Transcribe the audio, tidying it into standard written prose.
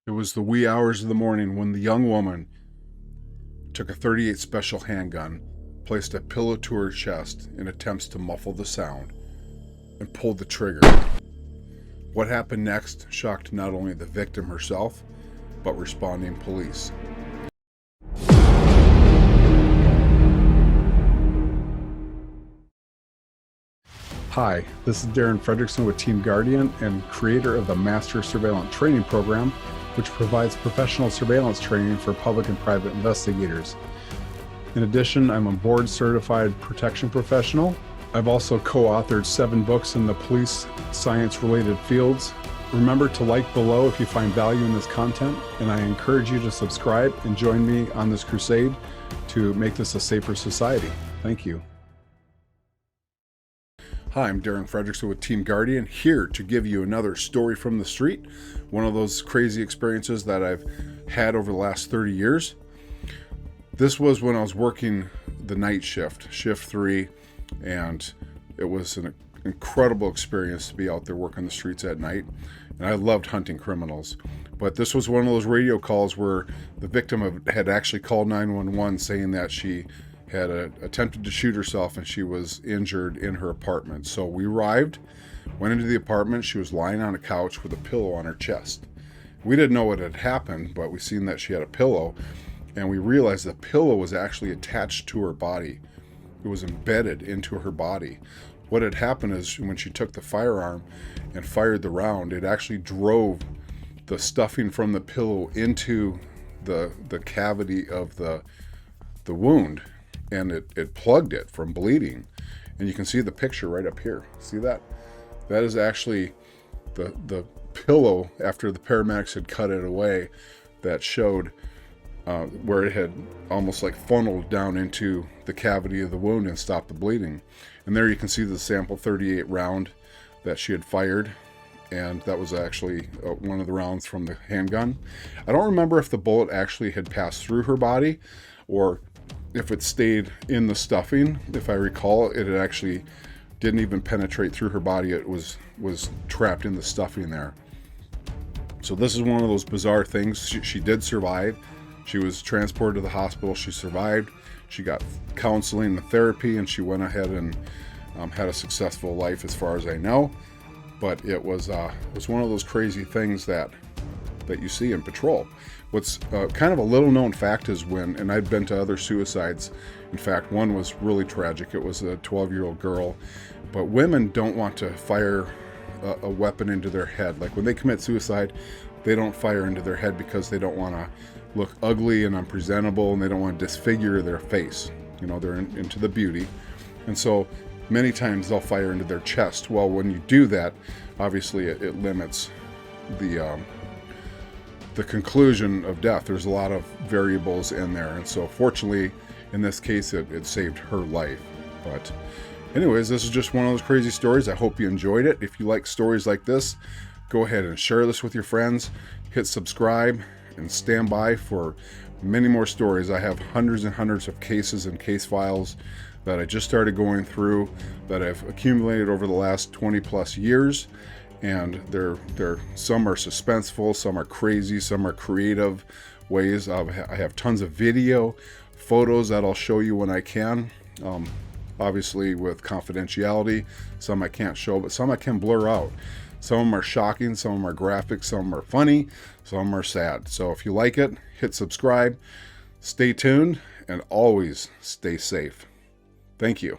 It was the wee hours of the morning when the young woman took a .38 special handgun, placed a pillow to her chest in attempts to muffle the sound, and pulled the trigger. What happened next shocked not only the victim herself, but responding police. Hi, this is Darren Fredrickson with Team Guardian and creator of the Master Surveillant Training Program, which provides professional surveillance training for public and private investigators. In addition, I'm a board certified protection professional. I've also co-authored 7 books in the police science related fields. Remember to like below if you find value in this content, and I encourage you to subscribe and join me on this crusade to make this a safer society. Thank you. Hi, I'm Darren Fredrickson with Team Guardian, here to give you another story from the street. One of those crazy experiences that I've had over the last 30 years. This was when I was working the night shift, shift 3, and it was an incredible experience to be out there working the streets at night. And I loved hunting criminals. But this was one of those radio calls where the victim had actually called 911 saying that she had attempted to shoot herself and she was injured in her apartment. So we arrived, went into the apartment. She was lying on a couch with a pillow on her chest. We didn't know what had happened, but we seen that she had a pillow, and we realized the pillow was actually attached to her body. It was embedded into her body. What had happened is when she took the firearm and fired the round, it actually drove the stuffing from the pillow into the cavity of the wound, and it plugged it from bleeding. And you can see the picture right up here. See that? That is actually the pillow after the paramedics had cut it away, that showed where it had almost like funneled down into the cavity of the wound and stopped the bleeding. And there you can see the sample .38 round that she had fired, and that was actually one of the rounds from the handgun. I don't remember if the bullet actually had passed through her body or if it stayed in the stuffing. If I recall, it actually didn't even penetrate through her body. It was trapped in the stuffing there. So this is one of those bizarre things. She did survive. She was transported to the hospital. She survived. She got counseling and therapy, and she went ahead and had a successful life as far as I know. But it was one of those crazy things that you see in patrol. What's kind of a little known fact is and I've been to other suicides. In fact, one was really tragic. It was a 12-year-old girl. But women don't want to fire a weapon into their head. Like when they commit suicide, they don't fire into their head because they don't want to look ugly and unpresentable, and they don't want to disfigure their face. You know, they're into the beauty. And so many times they'll fire into their chest. Well, when you do that, obviously it limits the conclusion of death. There's a lot of variables in there, and so fortunately in this case it saved her life. But anyways, this is just one of those crazy stories. I hope you enjoyed it. If you like stories like this, go ahead and share this with your friends, hit subscribe, and stand by for many more stories. I have hundreds and hundreds of cases and case files that I just started going through, that I've accumulated over the last 20 plus years. And they're some are suspenseful, some are crazy, some are creative ways. I have tons of video, photos that I'll show you when I can. Obviously with confidentiality. Some I can't show, but some I can blur out. Some of them are shocking, some of them are graphic, some of them are funny, some of them are sad. So if you like it, hit subscribe, stay tuned, and always stay safe. Thank you.